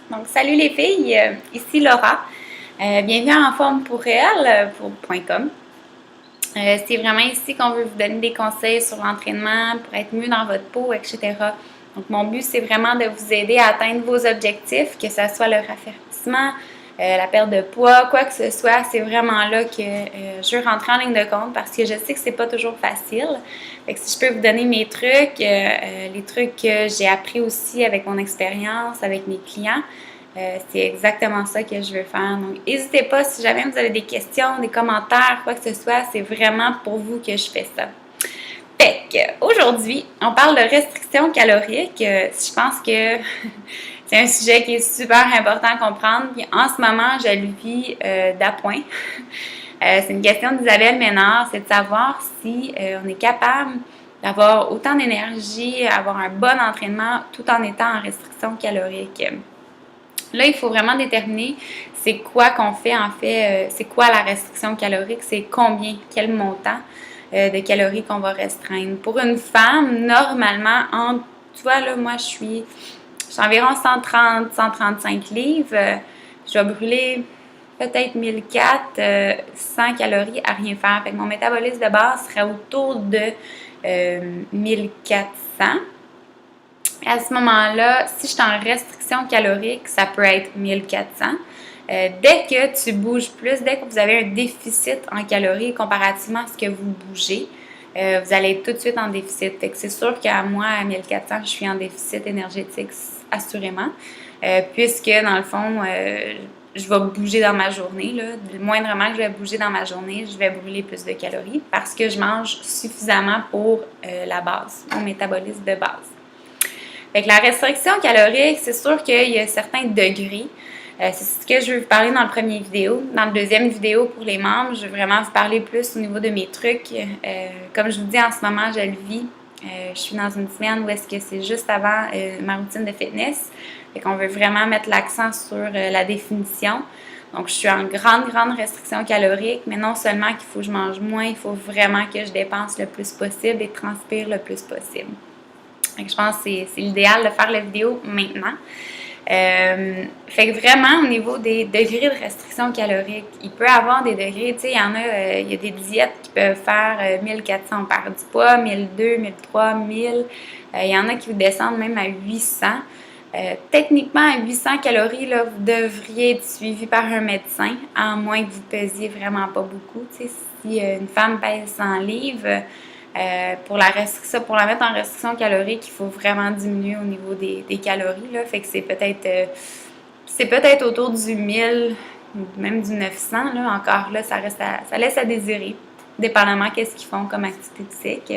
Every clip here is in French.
Donc, salut les filles, ici Laura. Bienvenue à En forme pour elle, pour .com. C'est vraiment ici qu'on veut vous donner des conseils sur l'entraînement pour être mieux dans votre peau, etc. Donc, mon but, c'est vraiment de vous aider à atteindre vos objectifs, que ce soit le raffermissement, la perte de poids, quoi que ce soit. C'est vraiment là que je veux rentrer en ligne de compte parce que je sais que c'est pas toujours facile. Fait que si je peux vous donner mes trucs, les trucs que j'ai appris aussi avec mon expérience, avec mes clients, c'est exactement ça que je veux faire. Donc, n'hésitez pas si jamais vous avez des questions, des commentaires, quoi que ce soit, c'est vraiment pour vous que je fais ça. Fait qu'aujourd'hui, on parle de restriction calorique. Je pense que c'est un sujet qui est super important à comprendre. Puis en ce moment, je le vis d'appoint. C'est une question d'Isabelle Ménard, c'est de savoir si on est capable d'avoir autant d'énergie, avoir un bon entraînement tout en étant en restriction calorique. Là, il faut vraiment déterminer c'est quoi qu'on fait en fait, c'est quoi la restriction calorique, c'est combien, quel montant de calories qu'on va restreindre. Pour une femme, normalement, tu vois, là, moi, je suis environ 130-135 livres. Je vais brûler peut-être 1004, 100 calories à rien faire. Fait que mon métabolisme de base serait autour de 1400. À ce moment-là, si je suis en restriction calorique, ça peut être 1400. Dès que tu bouges plus, dès que vous avez un déficit en calories comparativement à ce que vous bougez, vous allez être tout de suite en déficit. Fait que c'est sûr qu'à moi, à 1400, je suis en déficit énergétique, assurément, puisque dans le fond, je vais bouger dans ma journée. Là. Moindrement que je vais bouger dans ma journée, je vais brûler plus de calories parce que je mange suffisamment pour la base, mon métabolisme de base. Fait que la restriction calorique, c'est sûr qu'il y a certains degrés. C'est ce que je vais vous parler dans le premier vidéo. Dans le deuxième vidéo pour les membres, je vais vraiment vous parler plus au niveau de mes trucs. Comme je vous dis, en ce moment, je le vis. Je suis dans une semaine où est-ce que c'est juste avant ma routine de fitness. Fait qu'on veut vraiment mettre l'accent sur la définition. Donc, je suis en grande restriction calorique, mais non seulement qu'il faut que je mange moins, il faut vraiment que je dépense le plus possible et transpire le plus possible. Donc, je pense que c'est l'idéal de faire la vidéo maintenant. Fait que vraiment, au niveau des degrés de restriction calorique, il peut y avoir des degrés, tu sais, il y a des diètes qui peuvent faire 1400, on perd du poids, 1200, 1300, 1000. Il y en a qui vous descendent même à 800. Techniquement, à 800 calories, là, vous devriez être suivi par un médecin, à moins que vous pesiez vraiment pas beaucoup. Tu sais, si une femme pèse 100 livres, pour la mettre en restriction calorique, il faut vraiment diminuer au niveau des calories. Là. Fait que c'est peut-être autour du 1000, même du 900. Là. Encore là, ça laisse à désirer, dépendamment qu'est-ce qu'ils font comme activité physique.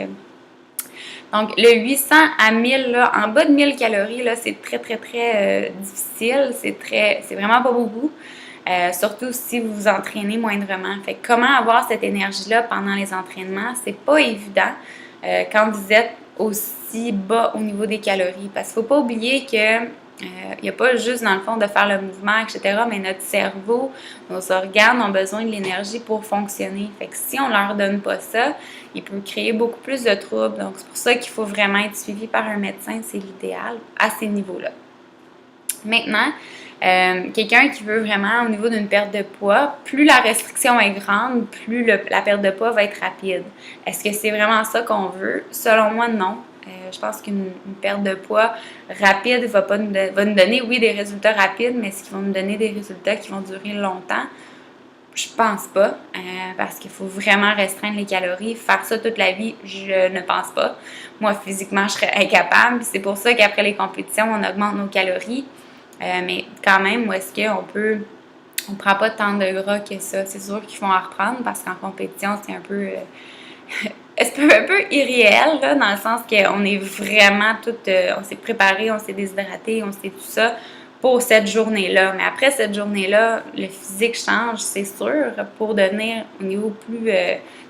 Donc, le 800 à 1000, là, en bas de 1000 calories, là, c'est très difficile. C'est vraiment pas beaucoup. Surtout si vous vous entraînez moindrement. Fait que comment avoir cette énergie-là pendant les entraînements, c'est pas évident quand vous êtes aussi bas au niveau des calories. Parce qu'il ne faut pas oublier que il n'y a pas juste dans le fond de faire le mouvement, etc., mais notre cerveau, nos organes ont besoin de l'énergie pour fonctionner. Fait que si on ne leur donne pas ça, il peut créer beaucoup plus de troubles. Donc, c'est pour ça qu'il faut vraiment être suivi par un médecin, c'est l'idéal à ces niveaux-là. Maintenant, quelqu'un qui veut vraiment au niveau d'une perte de poids, plus la restriction est grande, plus la perte de poids va être rapide. Est-ce que c'est vraiment ça qu'on veut? Selon moi, non. Je pense qu'une perte de poids rapide va nous donner, oui, des résultats rapides, mais est-ce qu'ils vont nous donner des résultats qui vont durer longtemps? Je pense pas, parce qu'il faut vraiment restreindre les calories. Faire ça toute la vie, je ne pense pas. Moi, physiquement, je serais incapable. C'est pour ça qu'après les compétitions, on augmente nos calories. Mais quand même, où est-ce on ne prend pas tant de gras que ça. C'est sûr qu'il faut en reprendre parce qu'en compétition, c'est un peu un peu irréel, là, dans le sens qu'on est vraiment on s'est préparé, on s'est déshydraté, on sait tout ça pour cette journée-là. Mais après cette journée-là, le physique change, c'est sûr, pour devenir au niveau plus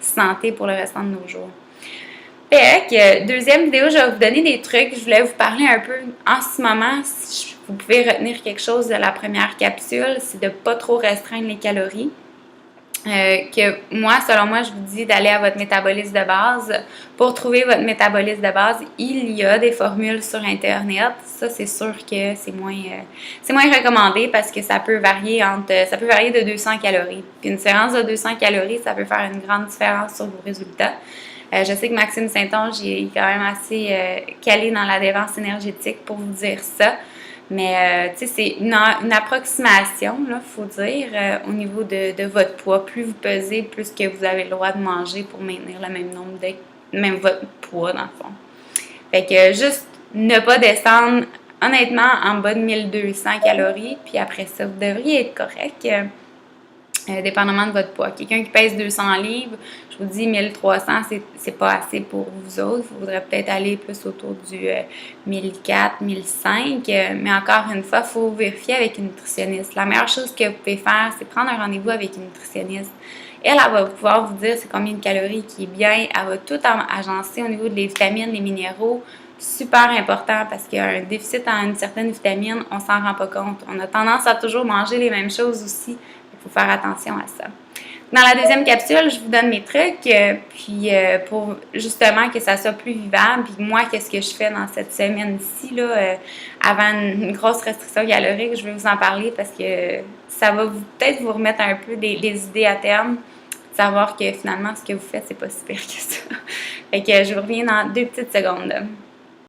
santé pour le restant de nos jours. Fait que, deuxième vidéo, je vais vous donner des trucs. Je voulais vous parler un peu en ce moment. Si vous pouvez retenir quelque chose de la première capsule, c'est de ne pas trop restreindre les calories. que moi, selon moi, je vous dis d'aller à votre métabolisme de base. Pour trouver votre métabolisme de base, il y a des formules sur Internet. Ça, c'est sûr que c'est moins recommandé parce que ça peut varier de 200 calories. Puis une séance de 200 calories, ça peut faire une grande différence sur vos résultats. Je sais que Maxime Saint-Onge il est quand même assez calé dans la dépense énergétique pour vous dire ça. Mais, tu sais, c'est une approximation, il faut dire, au niveau de votre poids. Plus vous pesez, plus que vous avez le droit de manger pour maintenir le même nombre même votre poids, dans le fond. Fait que juste ne pas descendre, honnêtement, en bas de 1200 calories, puis après ça, vous devriez être correct. Dépendamment de votre poids. Quelqu'un qui pèse 200 livres, je vous dis 1300, c'est pas assez pour vous autres. Il faudrait peut-être aller plus autour du 1400, 1500. Mais encore une fois, il faut vérifier avec une nutritionniste. La meilleure chose que vous pouvez faire, c'est prendre un rendez-vous avec une nutritionniste. Elle va pouvoir vous dire c'est combien de calories qui est bien. Elle va tout agencer au niveau des vitamines, des minéraux. Super important parce qu'il y a un déficit en une certaine vitamine, on s'en rend pas compte. On a tendance à toujours manger les mêmes choses aussi. Il faut faire attention à ça. Dans la deuxième capsule, je vous donne mes trucs, puis pour justement que ça soit plus vivable. Puis moi, qu'est-ce que je fais dans cette semaine-ci, là, avant une grosse restriction calorique, je vais vous en parler parce que ça va peut-être vous remettre un peu des idées à terme, savoir que finalement, ce que vous faites, c'est pas si pire que ça. Fait que je vous reviens dans 2 petites secondes.